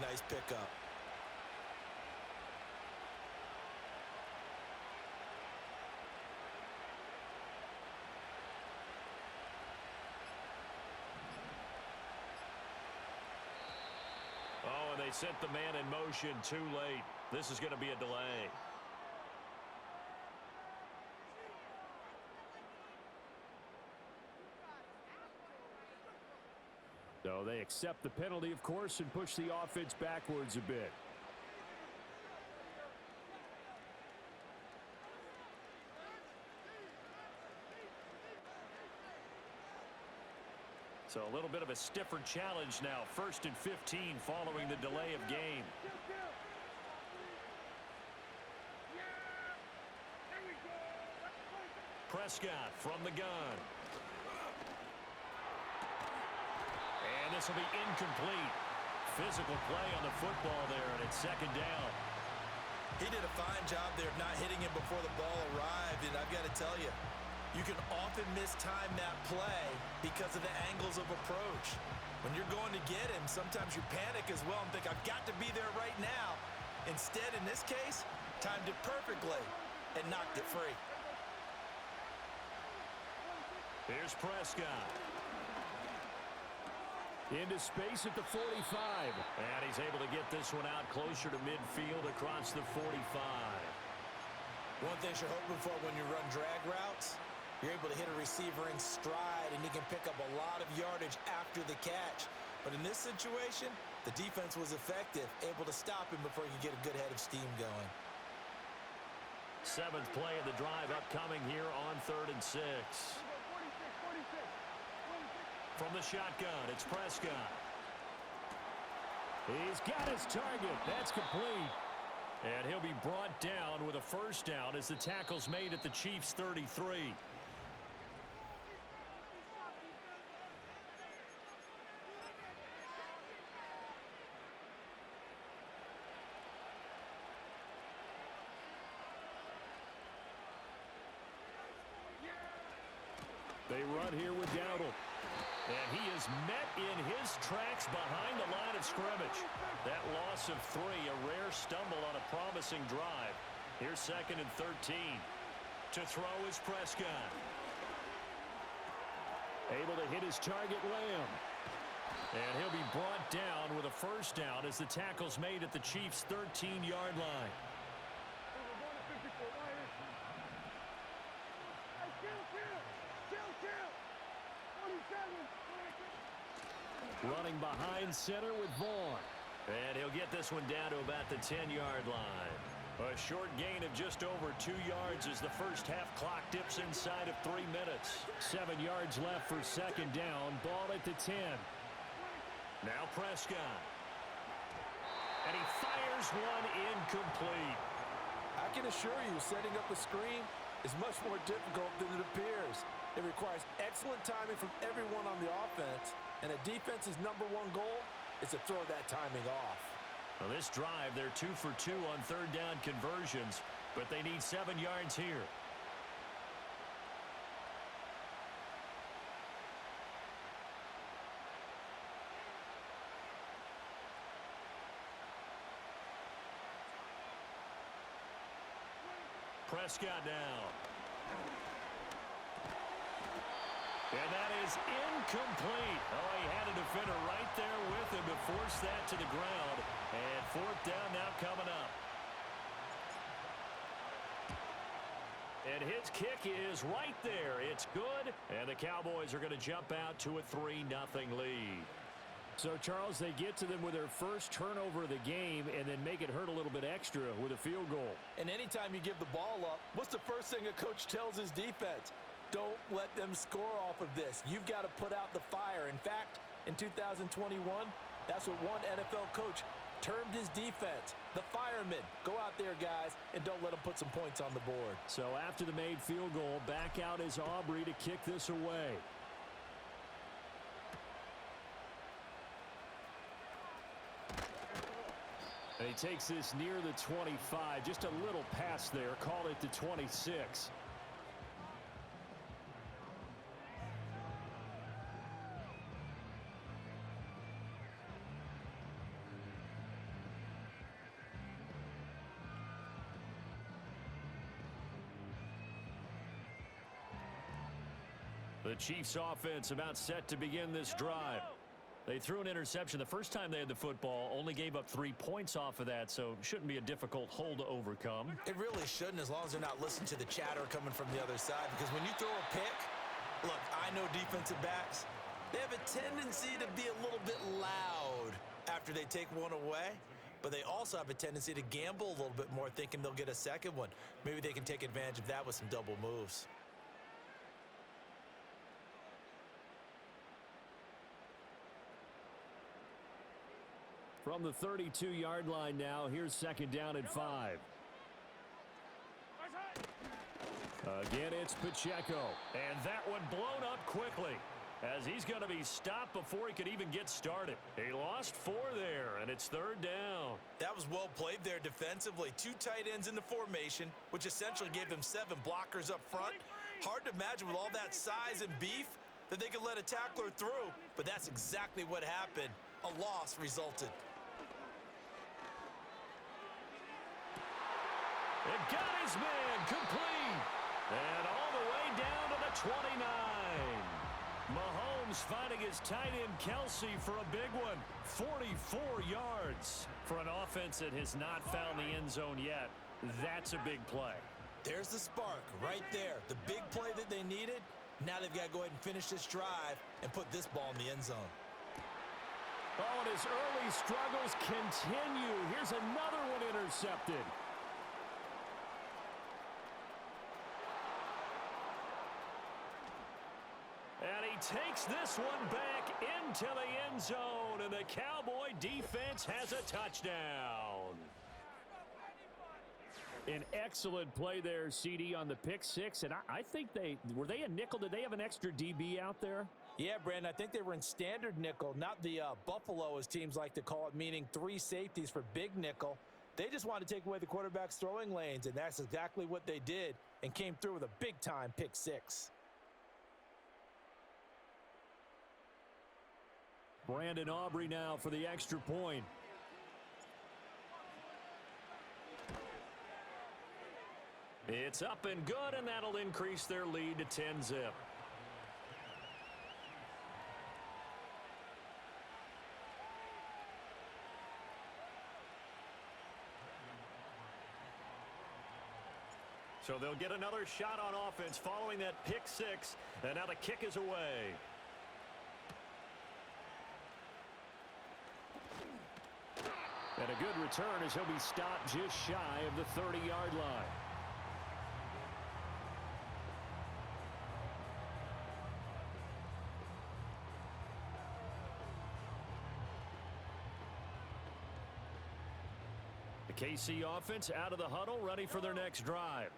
nice pickup. Oh, and they sent the man in motion too late. This is going to be a delay. So they accept the penalty, of course, and push the offense backwards a bit. So a little bit of a stiffer challenge now. 1st and 15 following the delay of game. Prescott from the gun. And this will be incomplete. Physical play on the football there, and it's 2nd down. He did a fine job there of not hitting him before the ball arrived, and I've got to tell you, you can often mistime that play because of the angles of approach. When you're going to get him, sometimes you panic as well and think, I've got to be there right now. Instead, in this case, timed it perfectly and knocked it free. Here's Prescott. Into space at the 45. And he's able to get this one out closer to midfield across the 45. One thing you're hoping for when you run drag routes, you're able to hit a receiver in stride, and he can pick up a lot of yardage after the catch. But in this situation, the defense was effective, able to stop him before he could get a good head of steam going. 7th play of the drive upcoming here on 3rd and 6. From the shotgun, it's Prescott. He's got his target. That's complete. And he'll be brought down with a 1st down as the tackle's made at the Chiefs' 33. They run here with Dowdle. And he is met in his tracks behind the line of scrimmage. That loss of 3, a rare stumble on a promising drive. Here's 2nd and 13. To throw is Prescott. Able to hit his target, Lamb. And he'll be brought down with a 1st down as the tackle's made at the Chiefs' 13-yard line. Running behind center with Vaughn. And he'll get this one down to about the 10-yard line. A short gain of just over 2 yards as the first half clock dips inside of 3 minutes. 7 yards left for 2nd down. Ball at the 10. Now Prescott. And he fires one incomplete. I can assure you, setting up a screen is much more difficult than it appears. It requires excellent timing from everyone on the offense, and a defense's #1 goal is to throw that timing off. Well, this drive, they're 2 for 2 on 3rd down conversions, but they need 7 yards here. Prescott down. And that is incomplete. Oh, he had a defender right there with him to force that to the ground. And 4th down now coming up. And his kick is right there. It's good. And the Cowboys are going to jump out to a 3-0 lead. So, Charles, they get to them with their first turnover of the game and then make it hurt a little bit extra with a field goal. And anytime you give the ball up, what's the first thing a coach tells his defense? Don't let them score off of this. You've got to put out the fire. In fact, in 2021, that's what one NFL coach termed his defense, the firemen. Go out there, guys, and don't let them put some points on the board. So after the made field goal, back out is Aubrey to kick this away. And he takes this near the 25, just a little pass there, call it the 26. The Chiefs offense about set to begin this drive. They threw an interception the first time they had the football, only gave up 3 points off of that, so shouldn't be a difficult hole to overcome. It really shouldn't, as long as they're not listening to the chatter coming from the other side, because when you throw a pick, look, I know defensive backs, they have a tendency to be a little bit loud after they take one away, but they also have a tendency to gamble a little bit more, thinking they'll get a second one. Maybe they can take advantage of that with some double moves. From the 32-yard line now, here's second down and 5. Again, it's Pacheco. And that one blown up quickly, as he's going to be stopped before he could even get started. He lost 4 there, and it's third down. That was well played there defensively. 2 tight ends in the formation, which essentially gave them 7 blockers up front. Hard to imagine with all that size and beef that they could let a tackler through, but that's exactly what happened. A loss resulted. It got his man complete. And all the way down to the 29. Mahomes finding his tight end Kelsey for a big one. 44 yards for an offense that has not found the end zone yet. That's a big play. There's the spark right there. The big play that they needed. Now they've got to go ahead and finish this drive and put this ball in the end zone. Oh, and his early struggles continue. Here's another one intercepted. And he takes this one back into the end zone, and the Cowboy defense has a touchdown. An excellent play there, CD, on the pick six, and I think were they a nickel? Did they have an extra DB out there? Yeah, Brandon, I think they were in standard nickel, not the Buffalo, as teams like to call it, meaning 3 safeties for big nickel. They just wanted to take away the quarterback's throwing lanes, and that's exactly what they did, and came through with a big-time pick six. Brandon Aubrey now for the extra point. It's up and good, and that'll increase their lead to 10-zip. So they'll get another shot on offense following that pick six, and now the kick is away. And a good return as he'll be stopped just shy of the 30-yard line. The KC offense out of the huddle, ready for their next drive.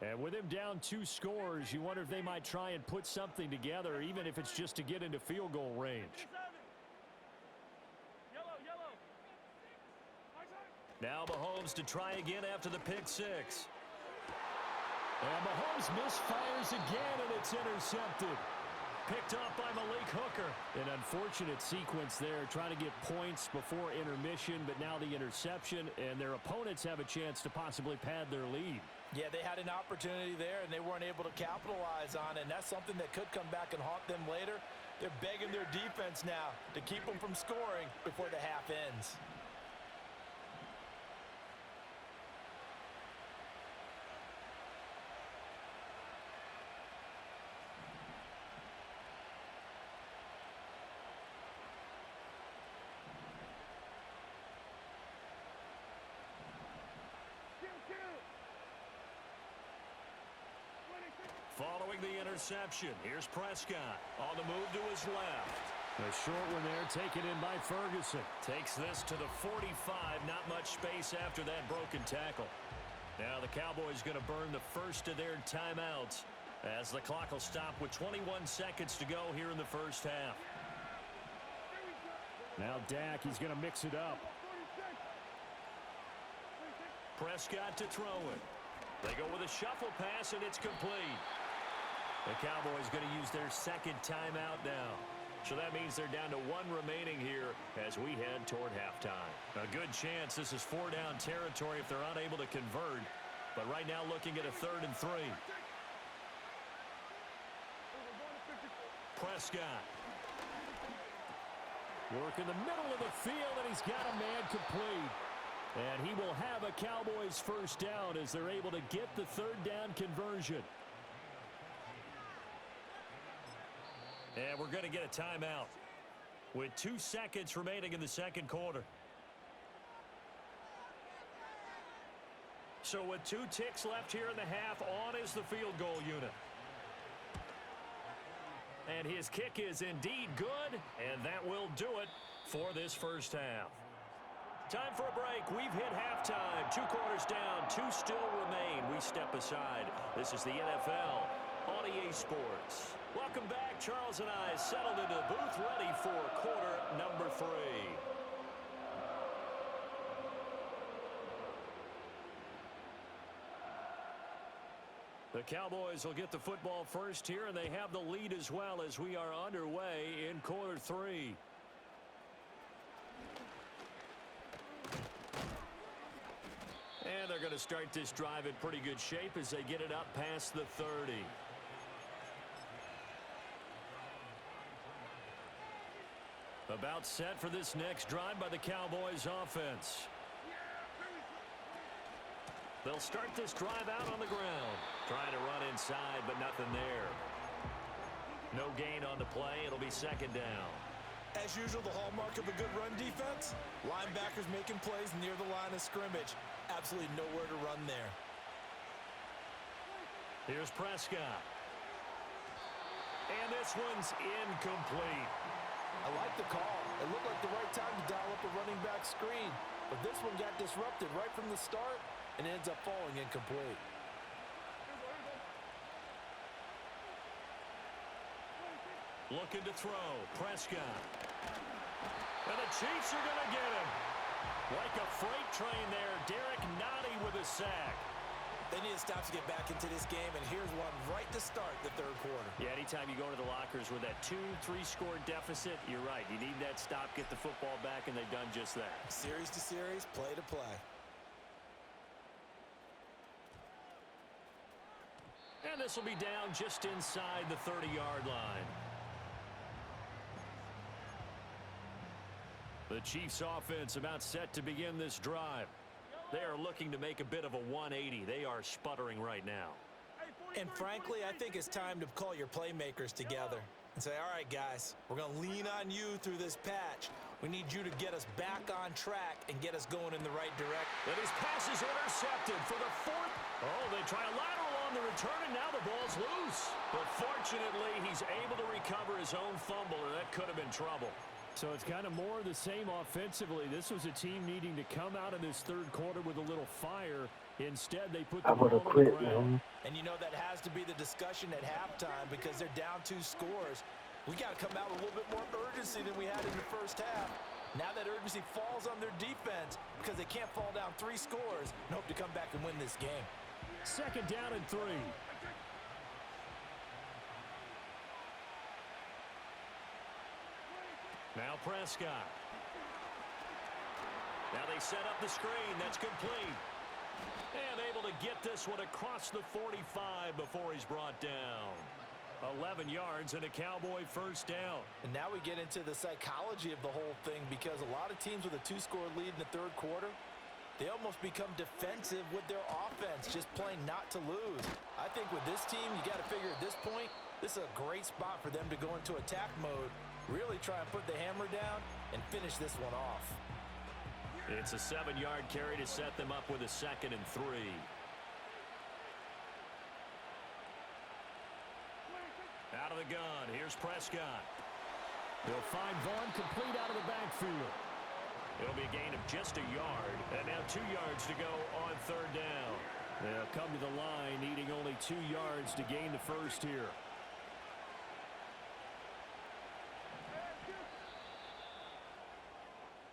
And with him down 2 scores, you wonder if they might try and put something together, even if it's just to get into field goal range. Now Mahomes to try again after the pick six. And Mahomes misfires again, and it's intercepted. Picked off by Malik Hooker. An unfortunate sequence there, trying to get points before intermission, but now the interception, and their opponents have a chance to possibly pad their lead. Yeah, they had an opportunity there, and they weren't able to capitalize on it, and that's something that could come back and haunt them later. They're begging their defense now to keep them from scoring before the half ends. Following the interception, here's Prescott on the move to his left. A short one there taken in by Ferguson. Takes this to the 45, not much space after that broken tackle. Now the Cowboys going to burn the first of their timeouts as the clock will stop with 21 seconds to go here in the first half. Now Dak, he's going to mix it up. Prescott to throw it. They go with a shuffle pass, and it's complete. The Cowboys going to use their second timeout now. So that means they're down to 1 remaining here as we head toward halftime. A good chance this is 4-down territory if they're unable to convert. But right now looking at a 3rd and 3. Prescott. Work in the middle of the field, and he's got a man complete. And he will have a Cowboys first down as they're able to get the third down conversion. And we're going to get a timeout with 2 seconds remaining in the second quarter. So with 2 ticks left here in the half, on is the field goal unit. And his kick is indeed good, and that will do it for this first half. Time for a break. We've hit halftime. 2 quarters down, 2 still remain. We step aside. This is the NFL on EA Sports. Welcome back. Charles and I settled into the booth, ready for quarter number 3. The Cowboys will get the football first here, and they have the lead as well as we are underway in quarter 3. And they're going to start this drive in pretty good shape as they get it up past the 30. About set for this next drive by the Cowboys offense. They'll start this drive out on the ground. Trying to run inside, but nothing there. No gain on the play. It'll be second down. As usual, the hallmark of a good run defense, linebackers making plays near the line of scrimmage. Absolutely nowhere to run there. Here's Prescott. And this one's incomplete. I like the call. It looked like the right time to dial up a running back screen. But this one got disrupted right from the start and ends up falling incomplete. Looking to throw. Prescott. And the Chiefs are going to get him. Like a freight train there. Derek Notty with a sack. They need to stop to get back into this game, and here's one right to start the third quarter. Yeah, anytime you go to the lockers with that 2-3 score deficit, you're right. You need that stop, get the football back, and they've done just that. Series to series, play to play. And this will be down just inside the 30-yard line. The Chiefs offense about set to begin this drive. They are looking to make a bit of a 180. They are sputtering right now. And frankly, I think it's time to call your playmakers together and say, all right, guys, we're going to lean on you through this patch. We need you to get us back on track and get us going in the right direction. And his pass is intercepted for the 4th. Oh, they try a lateral on the return, and now the ball's loose. But fortunately, he's able to recover his own fumble, or that could have been trouble. So it's kind of more of the same offensively. This was a team needing to come out of this third quarter with a little fire. Instead, they put the ball on the ground. And you know that has to be the discussion at halftime because they're down 2 scores. We got to come out with a little bit more urgency than we had in the first half. Now that urgency falls on their defense because they can't fall down 3 scores and hope to come back and win this game. Second down and 3. Now Prescott. Now they set up the screen. That's complete. And able to get this one across the 45 before he's brought down. 11 yards and a Cowboy first down. And now we get into the psychology of the whole thing because a lot of teams with a 2-score lead in the third quarter, they almost become defensive with their offense, just playing not to lose. I think with this team, you got to figure at this point, this is a great spot for them to go into attack mode, really try and put the hammer down and finish this one off. It's a 7-yard carry to set them up with a 2nd and 3. Out of the gun, here's Prescott. They'll find Vaughn complete out of the backfield. It'll be a gain of just a yard, and now 2 yards to go on third down. They'll come to the line needing only 2 yards to gain the first here.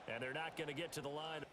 And they're not going to get to the line.